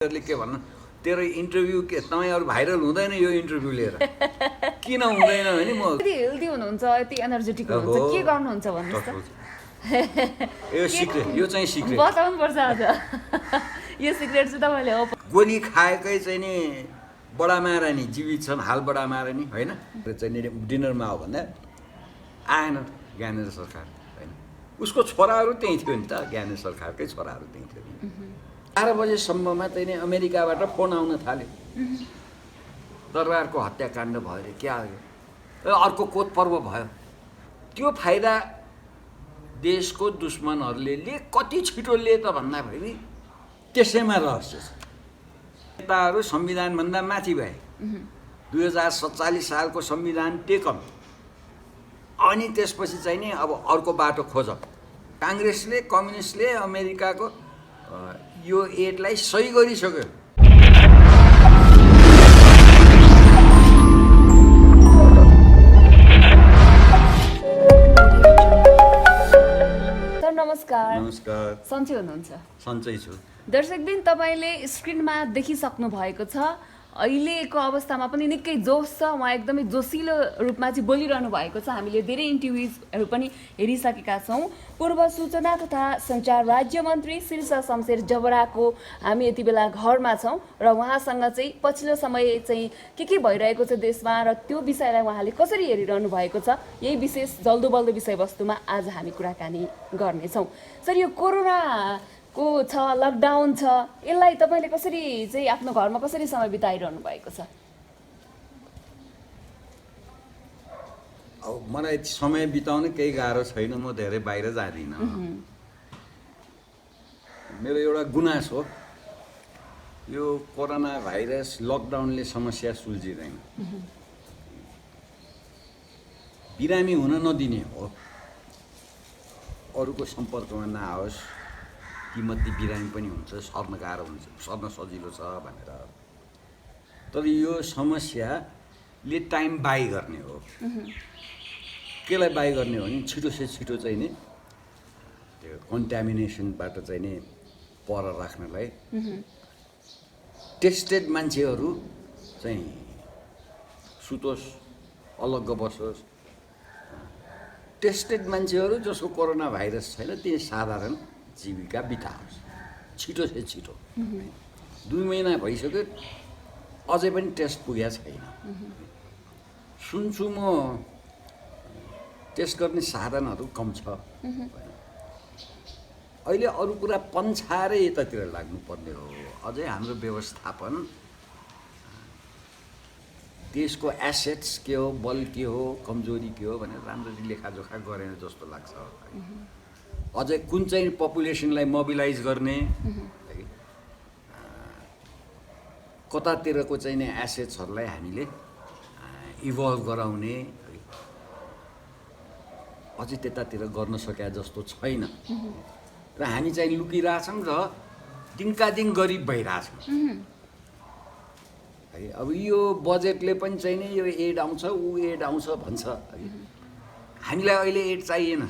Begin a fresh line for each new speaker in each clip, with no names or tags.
के भन्नु तेरो इन्टरभ्यू के तपाईहरु भाइरल हुँदैन यो इन्टरभ्यू लिएर किन हुँदैन भने म
यति हेल्दी हुनुहुन्छ यति एनर्जेटिक हुनुहुन्छ के गर्नुहुन्छ भन्नुस् त
यो सिक्रेट यो चाहिँ सिक्रेट
बताउनु पर्छ आज यो सिक्रेट चाहिँ तपाईले हो
गोली खाएकै चाहिँ नि बडा महारानी जीवित छन् हाल बडा महारानी हैन चाहिँ नि डिनरमा आउ भन्दा आएन ज्ञानेन्द्र सरकार हैन उसको छोराहरु त्यही थियो नि त ज्ञानेन्द्र सरकारकै छोराहरु त्यही थियो 12 बजेसम्ममा चाहिँ नि अमेरिकाबाट फोन आउन थाल्यो दरबारको हत्याकाण्ड भयो रे क्या हो अर्को कोत पर्व भयो त्यो फाइदा देशको दुश्मनहरुले कति छिटो लिए त भन्दा फेरि त्यसैमा रहस्य छ नेताहरु संविधान भन्दा माथि भए 2047 सालको संविधान टेकम अनि त्यसपछि चाहिँ नि अब अर्को बाटो खोज कांग्रेसले कम्युनिस्टले अमेरिकाको यो एडलाई सही गरिसक्यो
सर नमस्कार
नमस्कार
सन्चै हुनुहुन्छ
सन्चै छु
दर्शकबिन तपाईले स्क्रिनमा देखिसक्नु भएको छ अहिलेको अवस्थामा पनि निकै जोश छ उहाँ एकदमै जोसिलो रूपमा चाहिँ बोलिरहनु भएको छ हामीले धेरै इन्टरभ्युजहरु पनि हेरिसकेका छौं पूर्व सूचना तथा सञ्चार राज्य मन्त्री शीर्ष शमशेर जबराको हामी यति बेला घरमा छौं र उहाँसँग चाहिँ पछिल्लो समय चाहिँ के भइरहेको छ देशमा र त्यो विषयलाई उहाँले कसरी हेरिरहनु भएको छ यही विशेष जल्दोबल्दो विषयवस्तुमा आज हामी कुराकानी गर्ने छौं सर यो कोरोना को छ लकडाउन छ यसलाई तपाईले कसरी चाहिँ आफ्नो घरमा कसरी समय बिताइरहनु भएको छ
अब मलाई समय बिताउन केही गाह्रो छैन म धेरै बाहिर जादिन मेरो एउटा गुनासो हो यो कोरोना भाइरस लकडाउनले समस्या सुल्झिदैन बिरामी हुन नदिने हो अरूको सम्पर्कमा नआओस् तीमध्ये बिरामी पनि हुन्छ सर्न गाह्रो हुन्छ सर्न सजिलो छ भनेर तर यो समस्याले टाइम बाई गर्ने हो केलाई बाई गर्ने हो भने छिटो से छिटो चाहिँ नि त्यो कन्टामिनेसनबाट चाहिँ नि पर राख्नलाई टेस्टेड मान्छेहरू चाहिँ सुतोस् अलग्ग बसोस् टेस्टेड मान्छेहरू जसको कोरोना भाइरस छैन ती साधारण जीविका बिताओस् छिटो से छिटो 2 महिना भइसक्यो अझै पनि टेस्ट पुगेको छैन सुन्छु म टेस्ट गर्ने साधनहरू कम छ अहिले अरू कुरा पन्छाएर यतातिर लाग्नुपर्ने हो अझै हाम्रो व्यवस्थापन देशको एसेट्स के हो बल के हो कमजोरी के हो भनेर राम्ररी लेखाजोखा गरेन जस्तो लाग्छ अझै कुन चाहिँ पपुलेसनलाई मोबिलाइज गर्ने कतातिरको चाहिँ नि एसेट्सहरूलाई हामीले इभल्भ गराउने अझै त्यतातिर गर्न सके जस्तो छैन र हामी चाहिँ लुकिरहेछौँ र दिनकादिन गरिब भइरहेछौँ है अब यो बजेटले पनि चाहिँ नि यो एड आउँछ ऊ एड आउँछ भन्छ हामीलाई अहिले एड चाहिएन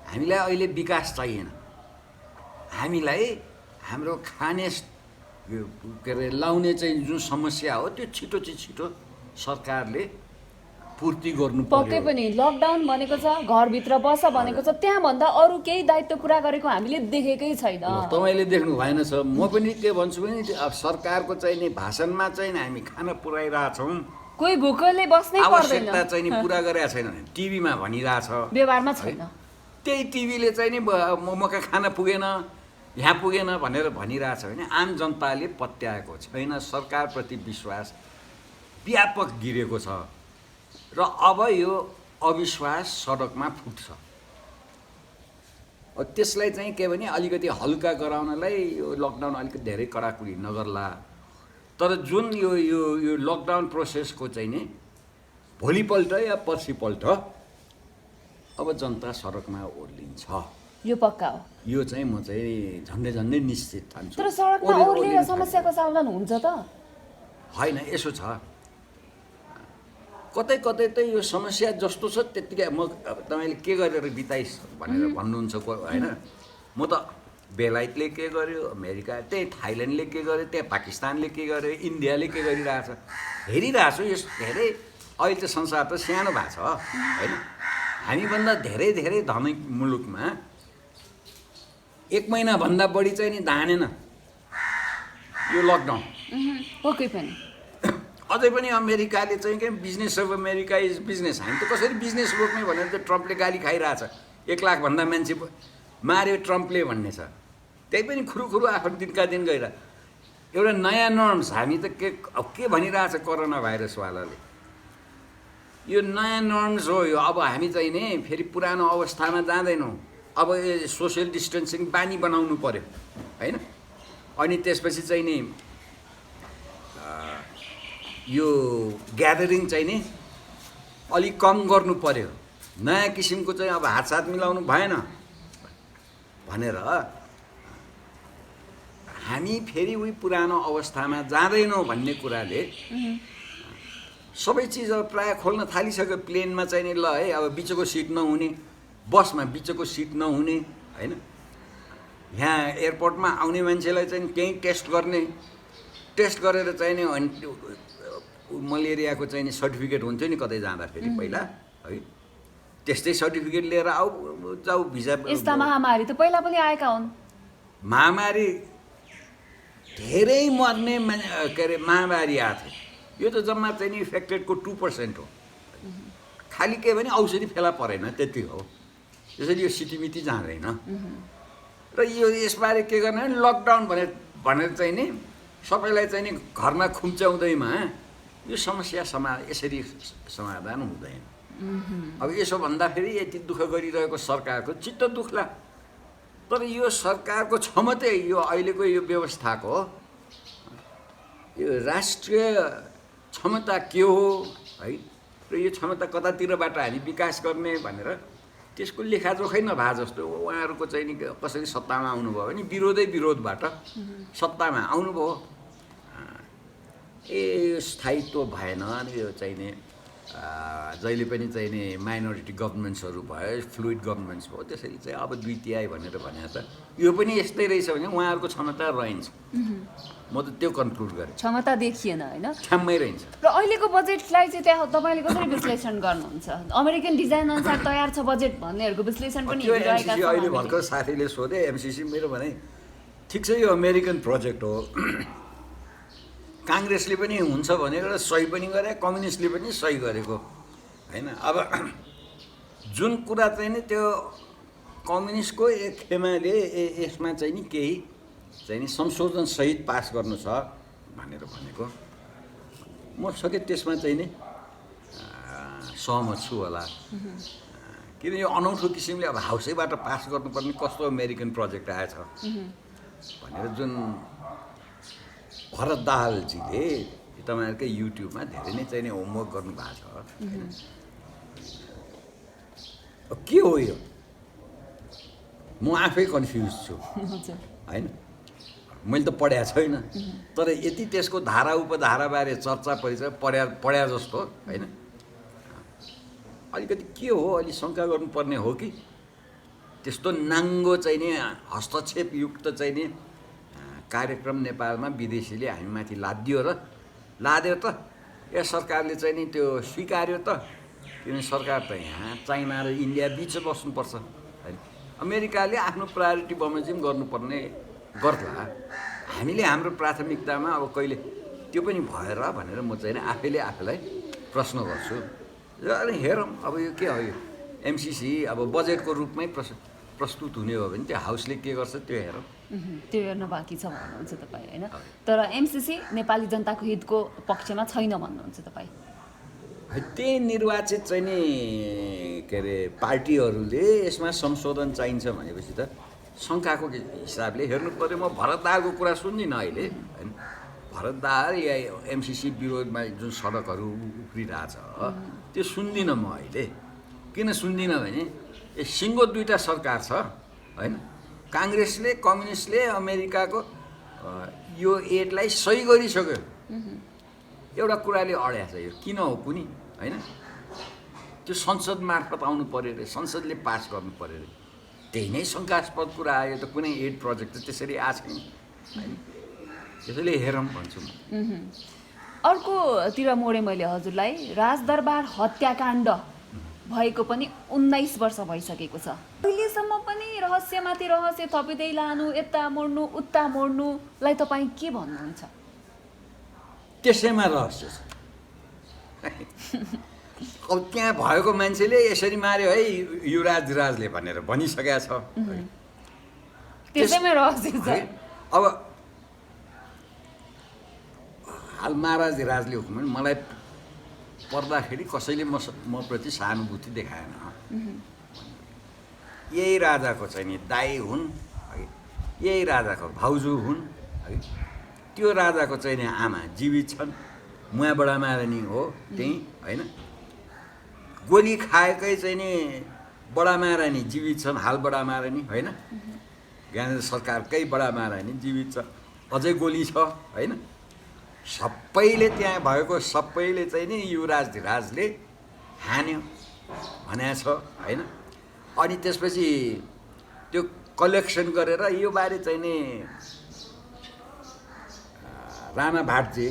हामीलाई अहिले विकास चाहिएन हामीलाई हाम्रो खाने के अरे लाउने चाहिँ जुन समस्या हो त्यो छिटो चाहिँ छिटो सरकारले पूर्ति गर्नु पर्यो
पक्कै पनि लकडाउन भनेको छ घरभित्र बस भनेको छ त्यहाँ भन्दा अरू केही दायित्व पुरा गरेको हामीले देखेकै छैन
तपाईले देख्नु भएन छ म पनि के भन्छु भने अब सरकारको चाहिँ नि भाषणमा चाहिँ हामी खाना पुर्याइरहेछौँ
कोही भुकले बस्नै पर्दैन
आवश्यकता चाहिँ नि पुरा गरेका छैन टिभीमा भनिरहेछ
व्यवहारमा छैन
त्यही टिभीले चाहिँ नि मका खाना पुगेन यहाँ पुगेन भनेर भनिरहेछ भने आम जनताले पत्याएको छैन सरकारप्रति विश्वास व्यापक गिरेको छ र अब यो अविश्वास सडकमा फुट्छ त्यसलाई चाहिँ के भने अलिकति हल्का गराउनलाई यो लकडाउन अलिकति धेरै कडाकुडी नगर्ला तर जुन यो यो यो लकडाउन प्रोसेसको चाहिँ नि भोलिपल्ट या पर्सिपल्ट अब जनता सडकमा ओर्लिन्छ
यो पक्का हो
यो चाहिँ म चाहिँ झन्डै झन्डै निश्चित ठान्छु
तर सडकमा ओर्लिएर समस्याको समाधान हुन्छ त
हैन यसो छ कतै कतै त यो समस्या जस्तो छ त्यतिकै म तपाईले के गरेर बिताइस् भनेर भन्नुहुन्छ हैन म त बेलायतले के गर्यो, अमेरिका, त्यही थाइल्यान्डले के गर्यो, त्यहाँ पाकिस्तानले के गर्यो, इन्डियाले के गरिरहेछ हेरिरहेछु। यस धेरै अहिले त संसार त सानो भएको छ होइन। हामीभन्दा धेरै धेरै धनी मुलुकमा 1 महिनाभन्दा बढी चाहिँ नि धानेन यो लकडाउन।
पक्कै पनि
अझै पनि अमेरिकाले चाहिँ के business of America is business. हामी त कसरी बिजनेस रोक्ने भनेर त ट्रम्पले गाली खाइरहेछ। 1 लाखभन्दा मान्छे मार्यो ट्रम्पले भन्ने छ। त्यही पनि खुरुखुरु आफ्नो दिनका दिन गएर एउटा नयाँ नर्म्स हामी त के भनिरहेछ कोरोना भाइरसवालाले, यो नयाँ नर्म्स हो यो। अब हामी चाहिँ नि फेरि पुरानो अवस्थामा जाँदैनौँ। अब सोसियल डिस्टेन्सिङ बानी बनाउनु पर्यो होइन। अनि त्यसपछि चाहिँ नि यो ग्यादरिङ चाहिँ नि अलिक कम गर्नु पर्यो। नयाँ किसिमको चाहिँ अब हातसाथ मिलाउनु भएन भनेर हामी फेरि उही पुरानो अवस्थामा जाँदैनौँ भन्ने कुराले सबै चिज अब प्रायः खोल्न थालिसक्यो। प्लेनमा चाहिँ नि ल है अब बिचको सिट नहुने, बसमा बिचको सिट नहुने होइन। यहाँ एयरपोर्टमा आउने मान्छेलाई चाहिँ केही टेस्ट गर्ने, टेस्ट गरेर चाहिँ नि मलेरियाको चाहिँ नि सर्टिफिकेट हुन्थ्यो नि कतै जाँदाखेरि पहिला है, त्यस्तै सर्टिफिकेट लिएर आऊ जाऊ भिजा।
यस्ता महामारी त पहिला पनि आएका हुन्।
महामारी धेरै मर्ने के अरे महामारी आएको थियो। यो त जम्मा चाहिँ नि इफेक्टेडको 2% हो। खालि के भने औषधि फेला परेन त्यति हो। त्यसरी यो सिटिमिति जाँदैन। र यो यसबारे के गर्ने भने लकडाउन भनेर चाहिँ नि सबैलाई चाहिँ नि घरमा खुम्च्याउँदैमा यो समस्या यसरी समाधान हुँदैन। अब यसो भन्दाखेरि यति दुःख गरिरहेको सरकारको चित्त दुख्ला। तर यो सरकारको क्षमता यो अहिलेको यो व्यवस्थाको यो राष्ट्रिय क्षमता के हो है, र यो क्षमता कतातिरबाट हामी विकास गर्ने भनेर त्यसको लेखाजोखै नभए जस्तो उहाँहरूको चाहिँ नि कसरी सत्तामा आउनुभयो भने विरोधबाट सत्तामा आउनुभयो। यो स्थायित्व भएन। यो चाहिँ नि जहिले पनि चाहिँ नि माइनोरिटी गभर्मेन्ट्सहरू भयो, फ्लुइड गभर्मेन्ट्स भयो, त्यसैले चाहिँ अब 2/3 भनेर भने त यो पनि यस्तै रहेछ भने उहाँहरूको क्षमता रहन्छ। म त त्यो कन्क्लुड गरेँ।
क्षमता देखिएन होइन,
ठ्याम्मै रहन्छ।
र अहिलेको बजेटलाई चाहिँ त्यहाँ तपाईँले कसरी विश्लेषण गर्नुहुन्छ? अमेरिकन डिजाइन अनुसार तयार छ बजेट भन्नेहरूको विश्लेषण पनि हेरिरहेका छौँ।
अहिले भर्खर साथीले सोधे एमसिसी, मेरो भने ठिक छ यो अमेरिकन प्रोजेक्ट हो, काङ्ग्रेसले पनि हुन्छ भनेर सही पनि गरे, कम्युनिस्टले पनि सही गरेको होइन। अब जुन कुरा चाहिँ नि त्यो कम्युनिस्टको एक खेमाले यसमा चाहिँ नि केही चाहिँ नि संशोधन सहित पास गर्नु छ भनेर भनेको, म सके त्यसमा चाहिँ नि सहमत छु होला। किन यो अनौठो किसिमले अब हाउसैबाट पास गर्नुपर्ने कस्तो अमेरिकन प्रोजेक्ट आएछ भनेर जुन भरत दाहालजीले तपाईँहरूकै युट्युबमा धेरै नै चाहिँ नि होमवर्क गर्नुभएको छ। के हो यो, म आफै कन्फ्युज छु होइन। मैले त पढाएको छैन, तर यति त्यसको धारा उपधाराबारे चर्चा परिचय पढ्या जस्तो होइन। अलिकति के हो, अलि शङ्का गर्नुपर्ने हो कि त्यस्तो नाङ्गो चाहिँ नि हस्तक्षेपयुक्त चाहिँ नि कार्यक्रम नेपालमा विदेशीले हामीमाथि लादियो र लाद्यो त या सरकारले चाहिँ नि त्यो स्वीकार्यो त। किनभने सरकार त यहाँ चाइना र इन्डिया बिच बस्नुपर्छ होइन। अमेरिकाले आफ्नो प्रायोरिटी बमोजिम गर्नुपर्ने गर्ला। हामीले हाम्रो प्राथमिकतामा अब कहिले त्यो पनि भएर भनेर म चाहिँ आफैलाई प्रश्न गर्छु। र अनि हेरौँ अब यो के हो, यो एमसिसी अब बजेटको रूपमै प्रस्तुत हुने हो भने त्यो हाउसले के गर्छ त्यो हेरौँ।
त्यो हेर्न बाँकी छ भन्नुहुन्छ तपाईँ होइन। तर एमसिसी नेपाली जनताको हितको पक्षमा छैन भन्नुहुन्छ तपाईँ।
त्यही निर्वाचित चाहिँ नि के अरे पार्टीहरूले यसमा संशोधन चाहिन्छ भनेपछि त शङ्काको हिसाबले हेर्नु पऱ्यो। म भरत दाहालको कुरा सुन्दिनँ अहिले होइन। भरत दाहाल या एमसिसी विरोधमा जुन सडकहरू उफ्रिरहेछ त्यो सुन्दिनँ म अहिले। किन सुन्दिनँ भने सिङ्गो 2टा सरकार छ होइन। काङ्ग्रेसले कम्युनिस्टले अमेरिकाको यो एडलाई सही गरिसक्यो। एउटा कुराले अड्या छ, यो किन हो कुनी होइन। त्यो संसद मार्फत आउनु पऱ्यो अरे, संसदले पास गर्नु पऱ्यो अरे। त्यही नै शङ्कास्पद कुरा आयो त कुनै एड प्रोजेक्ट त त्यसरी आएको छैन होइन त्यसैले हेरौँ भन्छु म
अर्कोतिर मोडे मैले हजुरलाई राजदरबार हत्याकाण्ड भएको पनि 19 वर्ष भइसकेको छ। अहिलेसम्म पनि रहस्यमाथि रहस्य थपिँदै लानु, यता मोड्नु उता मोड्नुलाई तपाईँ के भन्नुहुन्छ?
त्यसैमा रहस्य छ। अब त्यहाँ भएको मान्छेले यसरी मार्यो है युवराजले भनेर भनिसकेका छ।
त्यसैमा रहस्य छ।
अब हाल महाराजले हुकुम मलाई पर्दाखेरि कसैले म प्रति सहानुभूति देखाएन। यही राजाको चाहिँ नि दाइ हुन् है, यही राजाको भाउजू हुन् है, त्यो राजाको चाहिँ नि आमा जीवित छन्, मुवा बडा महारानी हो त्यही होइन, गोली खाएकै चाहिँ नि बडा महारानी जीवित छन्, हाल बडा महारानी होइन, ज्ञानेन्द्र सरकारकै बडा महारानी जीवित छ, अझै गोली छ होइन, सबैले त्यहाँ भएको सबैले चाहिँ नि युवराजले हान्यो भनेको छ होइन। अनि त्यसपछि त्यो कलेक्सन गरेर यो बारे चाहिँ नि राणा भाटजे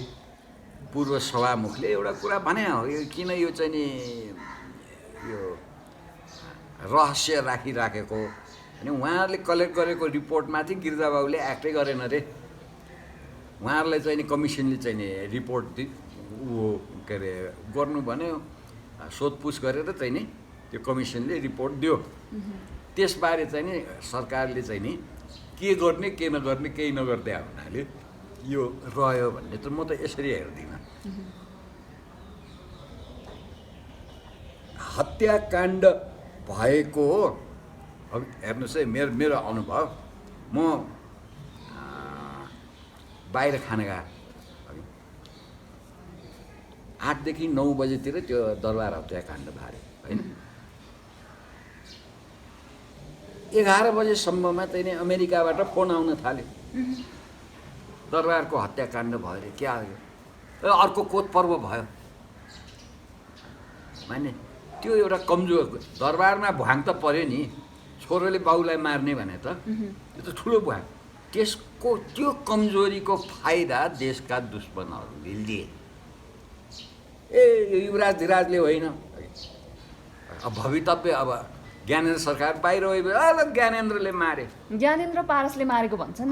पूर्व सभामुखले एउटा कुरा भने हो, यो किन यो चाहिँ नि यो रहस्य राखिराखेको अनि उहाँहरूले कलेक्ट गरेको रिपोर्टमाथि गिरिजाबाबुले एक्टै गरेन रे, उहाँहरूलाई चाहिँ नि कमिसनले चाहिँ नि रिपोर्ट के अरे गर्नु भन्यो, सोधपुछ गरेर चाहिँ नि त्यो कमिसनले रिपोर्ट दियो, त्यसबारे चाहिँ नि सरकारले चाहिँ नि के गर्ने के नगर्ने केही नगर्दै हुनाले यो रह्यो भन्ने त म त यसरी हेर्दिनँ। हत्याकाण्ड भएको हो। अब हेर्नुहोस् है मेरो अनुभव, म बाहिर खाना गएको 8 देखि 9 बजेतिर त्यो दरबार हत्याकाण्ड बारे होइन, 11 बजेसम्ममा चाहिँ नि अमेरिकाबाट फोन आउन थाल्यो, दरबारको हत्याकाण्ड भयो अरे, क्या हो अर्को कोत पर्व भयो माने। त्यो एउटा कमजोर दरबारमा भुवाङ त पर्यो नि, छोरोले बाउलाई मार्ने भने त त्यो त ठुलो भुवाङ, त्यसको त्यो कमजोरीको फाइदा देशका दुश्मनहरूले लिए। युवराजले होइन, अब भवितव्य अब ज्ञानेन्द्र सरकार बाहिर गयो, ज्ञानेन्द्रले मारे,
ज्ञानेन्द्र पारसले मारेको भन्छन्।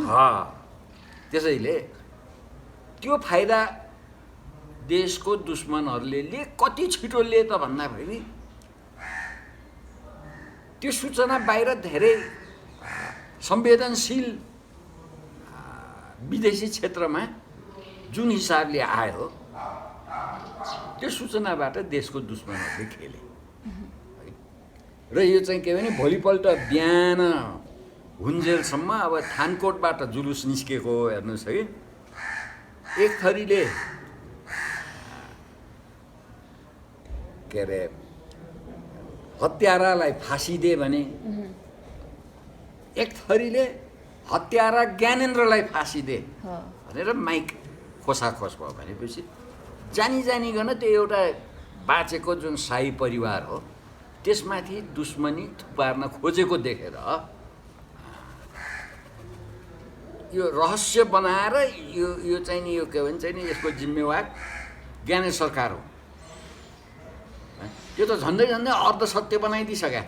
त्यसैले त्यो फाइदा देशको दुश्मनहरूले लिए, कति छिटो लिए त भन्दाखेरि त्यो सूचना बाहिर धेरै संवेदनशील विदेशी क्षेत्रमा जुन हिसाबले आयो त्यो सूचनाबाट देशको दुश्मनहरूले खेले र यो चाहिँ के भने भोलिपल्ट बिहान हुन्जेलसम्म अब थानकोटबाट जुलुस निस्केको हेर्नुहोस् है, एक थरीले के अरे हत्यारालाई फाँसी दे भने, एक थरीले हत्यारा ज्ञानेन्द्रलाई फाँसी दे भनेर माइक खोसाखोस भयो भनेपछि जानिकन त्यो एउटा बाँचेको जुन शाही परिवार हो त्यसमाथि दुश्मनी थुपार्न खोजेको देखेर यो रहस्य बनाएर यो चाहिँ नि यो के भन्छ नि यसको जिम्मेवार ज्ञानेन्द्र सरकार हो। त्यो त झन्डै अर्धसत्य बनाइदिइसक्यो।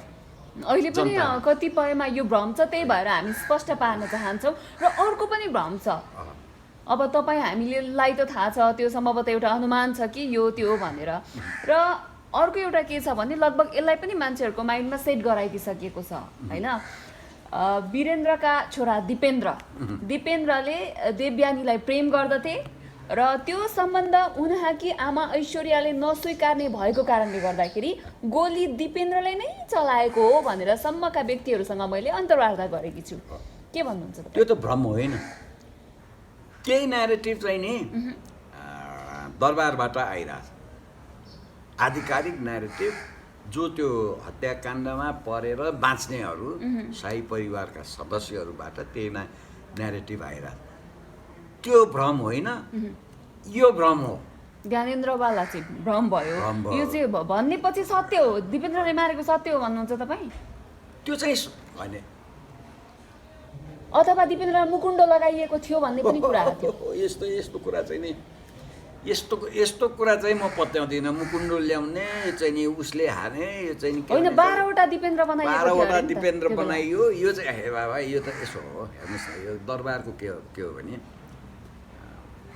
अहिले पनि कतिपयमा यो भ्रम छ, त्यही भएर हामी स्पष्ट पार्न चाहन्छौँ। र अर्को पनि भ्रम छ, अब तपाईँ हामीलाई त थाहा छ, त्यो सम्भवतः एउटा अनुमान छ कि यो त्यो भनेर, र अर्को एउटा के छ भने लगभग यसलाई पनि मान्छेहरूको माइन्डमा सेट गराइदिइसकिएको छ होइन। वीरेन्द्रका छोरा दिपेन्द्रले देवयानीलाई प्रेम गर्दथे र त्यो सम्बन्ध उहाँकी आमा ऐश्वर्याले नस्वीकार्ने भएको कारणले गर्दाखेरि गोली दिपेन्द्रले नै चलाएको हो भनेर सम्मका व्यक्तिहरूसँग मैले अन्तर्वार्ता गरेकी छु। के भन्नुहुन्छ?
त्यो त भ्रम होइन, केही न्यारेटिभ चाहिँ नि दरबारबाट आइरहेछ, आधिकारिक न्यारेटिभ जो त्यो हत्याकाण्डमा परेर बाँच्नेहरू शाही परिवारका सदस्यहरूबाट त्यही न्यारेटिभ आइरहेछ। त्यो भ्रम होइन, यो भ्रम हो।
ज्ञानेन्द्रवाला चाहिँ भ्रम भयो, यो चाहिँ भन्ने पछि सत्य हो, दिपेन्द्रले मारेको सत्य हो भन्नुहुन्छ तपाईँ?
त्यो चाहिँ होइन,
अथवा दिपेन्द्र मुकुण्ड लगाइएको थियो भन्ने पनि कुरा थियो।
यस्तो कुरा चाहिँ नि यस्तो कुरा चाहिँ म पत्याउँदिनँ। मुकुण्ड ल्याउने चाहिँ नि उसले हाने यो चाहिँ
होइन 12वटा दिपेन्द्र बनाइएको
12वटा दिपेन्द्र बनाइयो। यो चाहिँ हे बाबा यो त यसो हो हेर्नुहोस् न, यो दरबारको के हो भने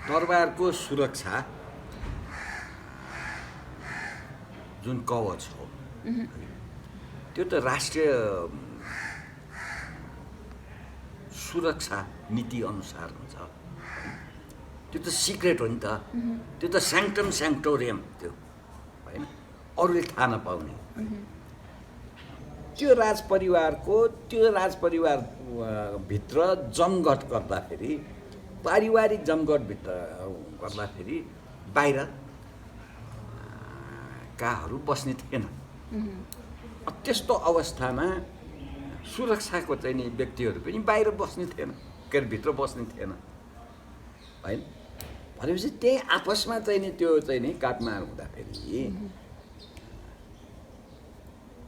दरबारको सुरक्षा जुन कवच हो त्यो त राष्ट्रिय सुरक्षा नीति अनुसार हुन्छ। त्यो त सिक्रेट हो नि त, त्यो त स्याङ्क्टम स्याङ्क्टोरियम त्यो होइन, अरूले थाहा नपाउने। त्यो राजपरिवारभित्र जमघट गर्दाखेरि, पारिवारिक जमघटभित्र गर्दाखेरि बाहिर काहरू बस्ने थिएन। त्यस्तो अवस्थामा सुरक्षाको चाहिँ नि व्यक्तिहरू पनि बाहिर बस्ने थिएन, के अरे भित्र बस्ने थिएन होइन। भनेपछि त्यही आपसमा चाहिँ नि त्यो चाहिँ नि काटमार हुँदाखेरि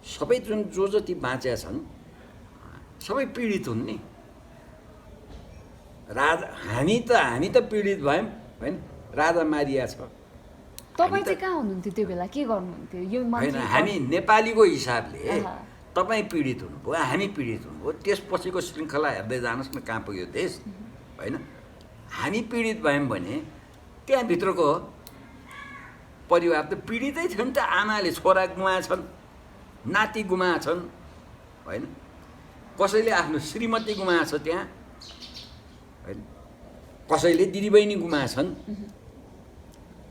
सबै जो जति बाँचेका छन् सबै पीडित हुन् नि। हामी त पीडित भयौँ होइन, राजा मारिया छ।
तपाईँ चाहिँ कहाँ हुनुहुन्थ्यो त्यो बेला, के गर्नुहुन्थ्यो? यो
होइन, हामी नेपालीको हिसाबले तपाईँ पीडित हुनुभयो, हामी पीडित हुनुभयो, त्यसपछिको श्रृङ्खला हेर्दै जानुहोस् न कहाँ पुग्यो देश होइन। हामी पीडित भयौँ भने त्यहाँभित्रको परिवार त पीडितै थियो नि त। आमाले छोरा गुमाएछन्, नाति गुमाएछन् होइन, कसैले आफ्नो श्रीमती गुमाएछ त्यहाँ होइन, कसैले दिदीबहिनी गुमाएछन्।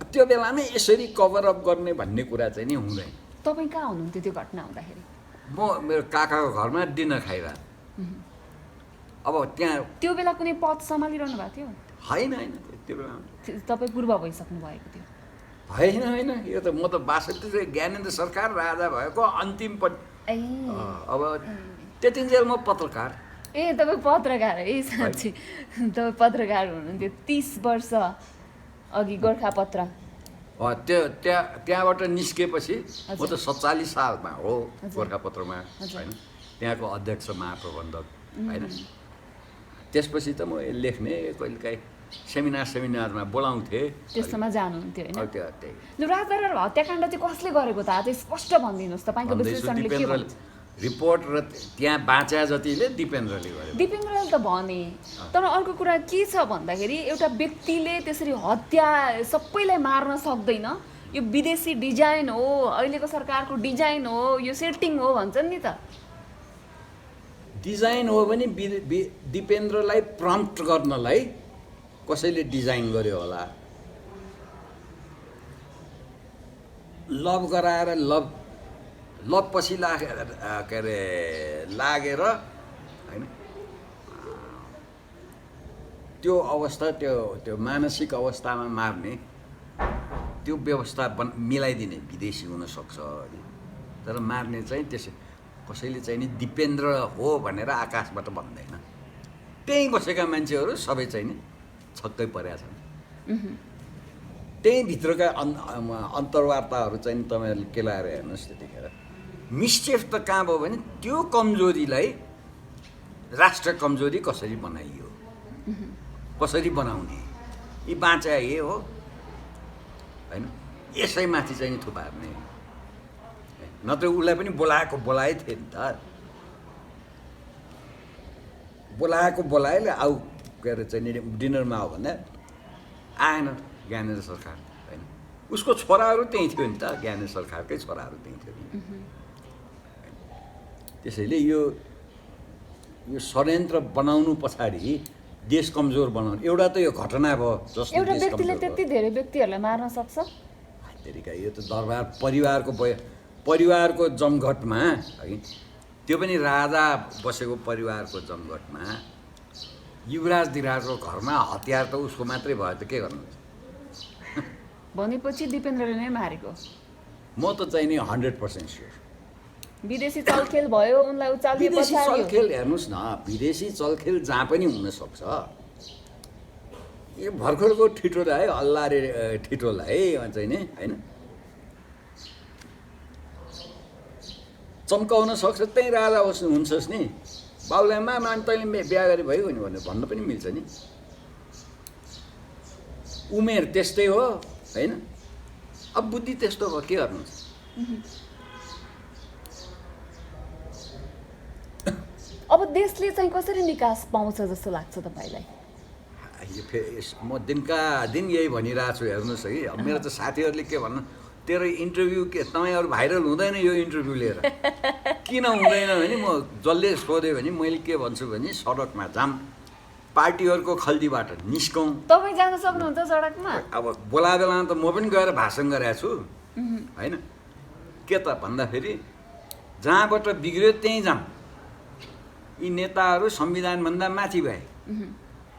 त्यो बेलामा यसरी कभरअप गर्ने भन्ने कुरा चाहिँ नि हुँदैन।
तपाईँ कहाँ हुनुहुन्थ्यो त्यो घटना हुँदाखेरि?
म मेरो काकाको घरमा डिनर खाइरहेको। अब त्यहाँ
त्यो बेला कुनै पद सम्हालिरहनु भएको थियो?
होइन त्यो बेला
तपाईँ पूर्व भइसक्नु भएको थियो?
होइन, यो त म त 62 ज्ञानेन्द्र सरकार राजा भएको अन्तिम पद। अब त्यतिन्जेल म पत्रकार।
तपाईँ पत्रकार है? साँच्ची तपाईँ पत्रकार हुनुहुन्थ्यो 30 वर्ष अघि गोर्खापत्र।
त्यहाँबाट निस्केपछि म त 47 सालमा हो गोर्खापत्रमा होइन, त्यहाँको अध्यक्ष महाप्रबन्धक होइन। त्यसपछि त म लेख्ने कहिलेकाहीँ सेमिनारमा बोलाउँथेँ,
त्यस्तोमा जानुहुन्थ्यो होइन।
त्यही
राजदरबार हत्याकाण्ड चाहिँ कसले गरेको त? चाहिँ स्पष्ट भनिदिनुहोस्, तपाईँको विश्लेषणले के भन्छ?
रिपोर्ट र त्यहाँ बाँच्या जतिले दिपेन्द्रले गर्यो।
दिपेन्द्रले त भने, तर अर्को कुरा के छ भन्दाखेरि एउटा व्यक्तिले त्यसरी हत्या सबैलाई मार्न सक्दैन। यो विदेशी डिजाइन हो, अहिलेको सरकारको डिजाइन हो, यो सेटिङ हो भन्छन् नि त।
डिजाइन हो भने दिपेन्द्रलाई प्रम्प्ट गर्नलाई कसैले डिजाइन गर्यो होला। लभ गराएर लभ पछि लागेर होइन, त्यो अवस्था त्यो मानसिक अवस्थामा मार्ने त्यो व्यवस्था मिलाइदिने विदेशी हुनसक्छ होइन। तर मार्ने चाहिँ त्यसै कसैले चाहिँ नि दिपेन्द्र हो भनेर आकाशबाट भन्दैन। त्यहीँ बसेका मान्छेहरू सबै चाहिँ नि छक्कै परेका छन्। त्यही भित्रका अन्तर्वार्ताहरू चाहिँ तपाईँहरूले केलाएर हेर्नुहोस्। त्यतिखेर मिस्चेफ त कहाँ भयो भने त्यो कमजोरीलाई राष्ट्र कमजोरी कसरी बनाइयो, कसरी बनाउने, यी बाँचा हो होइन। यसैमाथि चाहिँ थुपार्ने, नत्र उसलाई पनि बोलाए थिए नि त। बोलाएले आऊ के अरे चाहिँ डिनरमा आऊ भन्दा आएन ज्ञानेन्द्र सरकार होइन। उसको छोराहरू त्यहीँ थियो नि त, ज्ञानेन्द्र सरकारकै छोराहरू त्यहीँ थियो। त्यसैले यो षड्यन्त्र बनाउनु पछाडि देश कमजोर बनाउनु एउटा त यो घटना भयो जसले
एउटा व्यक्तिले त्यति धेरै व्यक्तिहरूलाई मार्न सक्छ।
त्यसैले यो त दरबार परिवारको जमघटमा है, त्यो पनि राजा बसेको परिवारको जमघटमा युवराज दिराजको घरमा हतियार त उसको मात्रै भयो त के गर्नु।
भनेपछि दिपेन्द्रले नै मारेको?
म त चाहिँ नि 100% स्योर।
विदेशी चलखेल भयो, उनलाई उचालियो
विदेशी चलखेल हेर्नुहोस् न, विदेशी चलखेल जहाँ पनि हुनसक्छ। यो भर्खरको ठिटोलाई अल्लारे ठिटोलाई चाहिँ नि होइन चम्काउन सक्छ। त्यहीँ राजा हुन्छस् नि, बाउले आमा अनि तैँले बिहा गरे भयो नि भनेर भन्न पनि मिल्छ नि। उमेर त्यस्तै हो होइन। अब बुद्धि त्यस्तो भयो के गर्नुहुन्छ।
अब देशले चाहिँ कसरी निकास पाउँछ जस्तो लाग्छ तपाईँलाई?
यो फेरि म दिनका दिन यही भनिरहेको छु हेर्नुहोस् है। अब मेरो त साथीहरूले के भन्नु, तेरो इन्टरभ्यू के तपाईँहरू भाइरल हुँदैन यो इन्टरभ्यू लिएर। किन हुँदैन भने म जसले सोध्यो भने मैले के भन्छु भने सडकमा जाम, पार्टीहरूको खल्तीबाट निस्कौँ।
तपाईँ जान सक्नुहुन्छ सडकमा?
अब बोला बेलामा त म पनि गएर भाषण गरेको छु होइन। के त भन्दाखेरि जहाँबाट बिग्रियो त्यहीँ जाम। यी नेताहरू संविधानभन्दा माथि भए।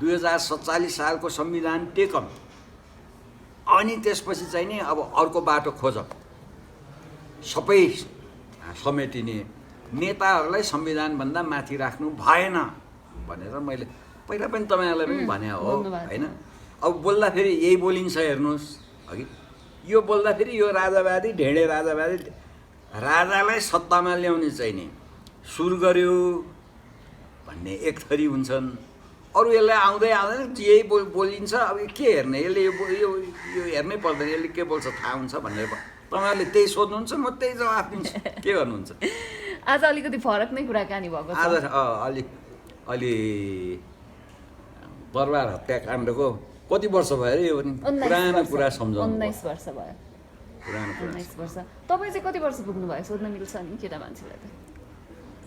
2047 सालको संविधान टेकम। अनि त्यसपछि चाहिँ नि अब अर्को बाटो खोज, सबै समेटिने। नेताहरूलाई संविधानभन्दा माथि राख्नु भएन भनेर मैले पहिला पनि तपाईँहरूलाई पनि भने हो होइन। अब बोल्दाखेरि यही बोलिन्छ हेर्नुहोस् अघि। यो बोल्दाखेरि यो राजावादी ढेँडे राजावादी राजालाई सत्तामा ल्याउने चाहिँ नि सुरु गर्यो भन्ने एक थरी हुन्छन्। अरू यसलाई आउँदै आउँदैन यही बोलिन्छ। अब के हेर्ने, यसले यो हेर्नै पर्दैन, यसले के बोल्छ थाहा हुन्छ भनेर तपाईँहरूले त्यही सोध्नुहुन्छ, म त्यही जवाफ दिन्छु। के गर्नुहुन्छ?
आज अलिकति फरक नै कुराकानी भएको छ।
आज अलि दरबार हत्याकाण्डको कति वर्ष भयो अरे? यो पनि पुरानो कुरा सम्झाउनु।
19 वर्ष भयो।
पुरानो कुरा।
19 वर्ष। तपाईँ चाहिँ कति वर्ष पुग्नु भयो सोध्न मिल्छ नि केटा मान्छेलाई त?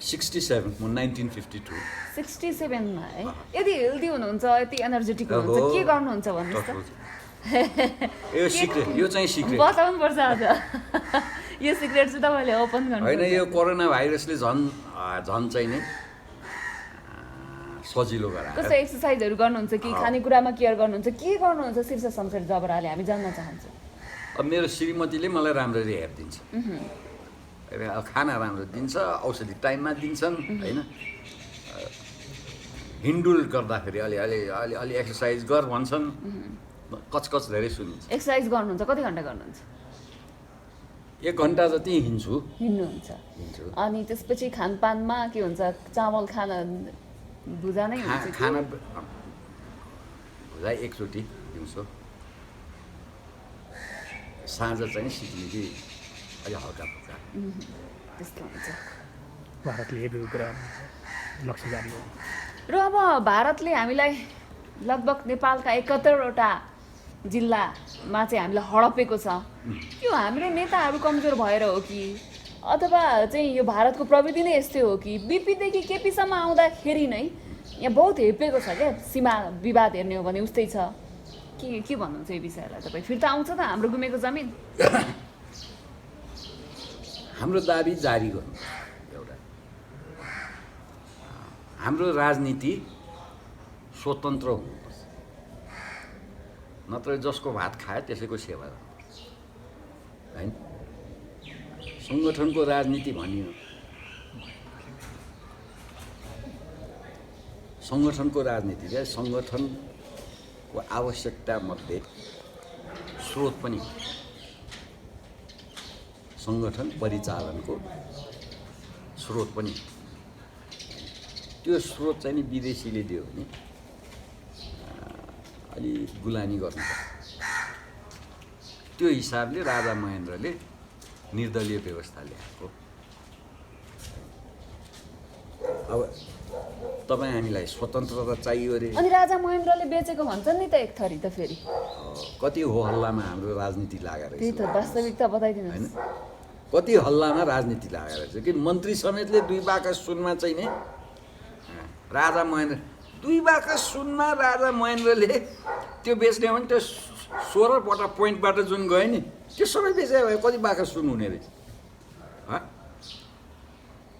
67, म 1952।
67 मा है। यदि हेल्दी हुनुहुन्छ, यति एनर्जेटिक हुनुहुन्छ, के गर्नुहुन्छ भन्नुहोस् त?
यो सिक्रेट, यो चाहिँ सिक्रेट
बताउनु पर्छ आज। यो सिक्रेट चाहिँ तपाईँले ओपन गर्नु
होइन। यो कोरोना भाइरसले झन् चाहिँ नि सजिलो गरायो।
कस्तो एक्सर्साइजहरू गर्नुहुन्छ कि खानेकुरामा केयर गर्नुहुन्छ, के गर्नुहुन्छ शीर्ष शमशेर जबराले, हामी जान्न चाहन्छौँ।
अब मेरो श्रीमतीले मलाई राम्ररी हेरिदिन्छ, खाना राम्रो दिन्छ, औषधि टाइममा दिन्छन् होइन। हिन्डुल गर्दाखेरि अलि एक्सर्साइज गर भन्छन्। कचकच धेरै सुनिन्छ।
एक्सर्साइज गर्नुहुन्छ, कति घन्टा गर्नुहुन्छ?
1 घन्टा जति
हिँड्नुहुन्छ। अनि त्यसपछि खानपानमा के हुन्छ? चामल खाना भुजा नै हुन्छ?
खाना भुजा एकचोटि दिउँसो, साँझ चाहिँ सिक्ने अलि हल्का फुल्का
त्यस्तो हुन्छ।
भारतले हेरेको कुरा लक्ष्य जान्नु
र अब भारतले हामीलाई लगभग नेपालका 71वटा जिल्लामा चाहिँ हामीलाई हडपेको छ। यो हाम्रो नेताहरू कमजोर भएर हो कि अथवा चाहिँ यो भारतको प्रविधि नै यस्तै हो कि बिपीदेखि केपीसम्म आउँदाखेरि नै यहाँ बहुत हेपेको छ क्या? सीमा विवाद हेर्ने हो भने उस्तै छ। के भन्नुहुन्छ यो विषयलाई तपाईँ? फिर्ता आउँछ त हाम्रो गुमेको जमिन?
हाम्रो दाबी जारी गर्नु एउटा। हाम्रो राजनीति स्वतन्त्र हुनुपर्छ, नत्र जसको भात खायो त्यसैको सेवा गर्नुपर्छ होइन। सङ्गठनको राजनीति भनियो, सङ्गठनको राजनीति चाहिँ सङ्गठनको आवश्यकता मध्ये स्रोत पनि हो। सङ्गठन परिचालनको स्रोत पनि, त्यो स्रोत चाहिँ नि विदेशीले दियो भने अलि गुलामी गर्नुपर्छ। त्यो हिसाबले राजा महेन्द्रले निर्दलीय व्यवस्था ल्याएको। अब तपाईँ हामीलाई स्वतन्त्रता चाहियो अरे,
अनि राजा महेन्द्रले बेचेको भन्छन् नि त एक थरी त। फेरि
कति हो हल्लामा हाम्रो राजनीति लागेर
त्यही त वास्तविकता बताइदिनुहोस्।
होइन, कति हल्लामा राजनीति लागेर चाहिँ कि मन्त्री समेतले 2 बाकस सुनमा चाहिँ नि राजा महेन्द्र 2 बाकस सुनमा राजा महेन्द्रले त्यो बेच्ने हो भने त्यो 16वटा पोइन्टबाट जुन गयो नि त्यो सबै बेचे भए कति बाकस सुन हुने रहेछ?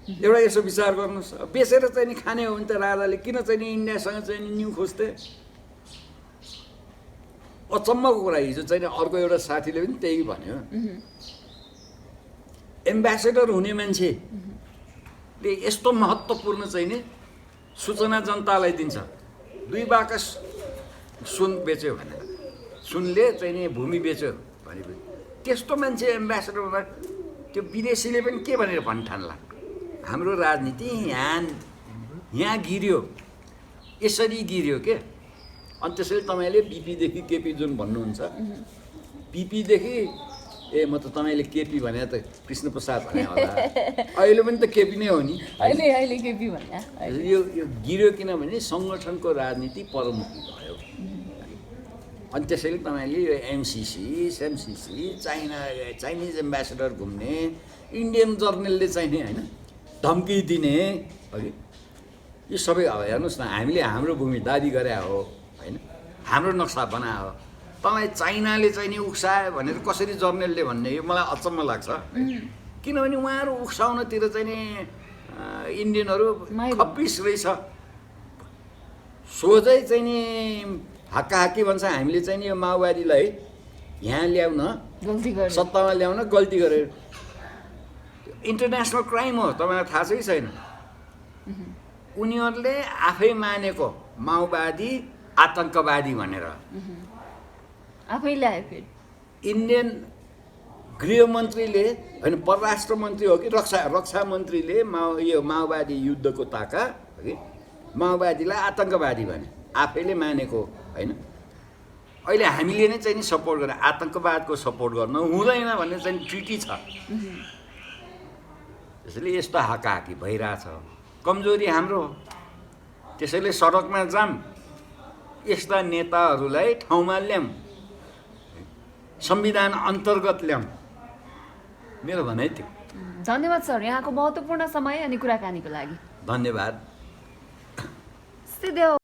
एउटा यसो विचार गर्नुहोस्। बेचेर चाहिँ नि खाने हो भने त राजाले किन चाहिँ नि इन्डियासँग चाहिँ नि न्यु खोज्थे? अचम्मको कुरा हिजो चाहिँ अर्को एउटा साथीले पनि त्यही भन्यो। एम्बेसेडर हुने मान्छेले यस्तो महत्त्वपूर्ण चाहिँ नि सूचना जनतालाई दिन्छ। 2 बाकस सुन बेच्यो भनेर, सुनले चाहिँ नि भूमि बेच्यो भनेपछि त्यस्तो मान्छे एम्बेसेडर हुँदा त्यो विदेशीले पनि के भनेर भन्ठान्ला? हाम्रो राजनीति यहाँ यहाँ गिर्यो, यसरी गिर्यो के। अनि त्यसैले तपाईँले बिपीदेखि केपी जुन भन्नुहुन्छ, बिपीदेखि म त तपाईँले केपी भने त कृष्णप्रसाद भने होला, अहिले पनि त केपी नै हो नि।
अहिले केपी भन्या
यो गिर्यो किनभने सङ्गठनको राजनीति परमुखी भयो। अनि त्यसैले तपाईँले यो एमसिसी, सेमसिसी, चाइनिज एम्बेसेडर घुम्ने, इन्डियन जर्नलले चाहिने होइन धम्की दिने, अघि यो सबै अब हेर्नुहोस् न, हामीले हाम्रो भूमि दाबी गरे हो होइन, हाम्रो नक्सा बनायो, तपाईँ चाइनाले चाहिँ नि उक्सायो भनेर कसरी जर्नलले भन्ने, यो मलाई अचम्म लाग्छ। किनभने उहाँहरू उक्साउनतिर चाहिँ नि इन्डियनहरू खप्पिस रहेछ। सोझै चाहिँ नि हाक्काहाक्की भन्छ, हामीले चाहिँ नि यो माओवादीलाई यहाँ ल्याउन, सत्तामा ल्याउन गल्ती गरे। इन्टरनेसनल क्राइम हो, तपाईँलाई थाहा छ कि छैन? उनीहरूले आफै मानेको माओवादी आतङ्कवादी भनेर
आफै ल्याए। फेरि
इन्डियन गृहमन्त्रीले होइन, परराष्ट्र मन्त्री हो कि रक्षा मन्त्रीले यो माओवादी युद्धको ताका कि माओवादीलाई आतङ्कवादी भने, आफैले मानेको होइन। अहिले हामीले नै चाहिँ नि सपोर्ट गरेर आतङ्कवादको सपोर्ट गर्न हुँदैन भन्ने चाहिँ ट्रिटी छ। त्यसैले यस्तो हाकाहाकी भइरहेछ, कमजोरी हाम्रो हो। त्यसैले सडकमा जाम, यस्ता नेताहरूलाई ठाउँमा ल्याऊँ, संविधान अन्तर्गत ल्याऊँ, मेरो भनाइ थियो।
धन्यवाद सर, यहाँको महत्त्वपूर्ण समय अनि कुराकानीको लागि
धन्यवाद।
सिधै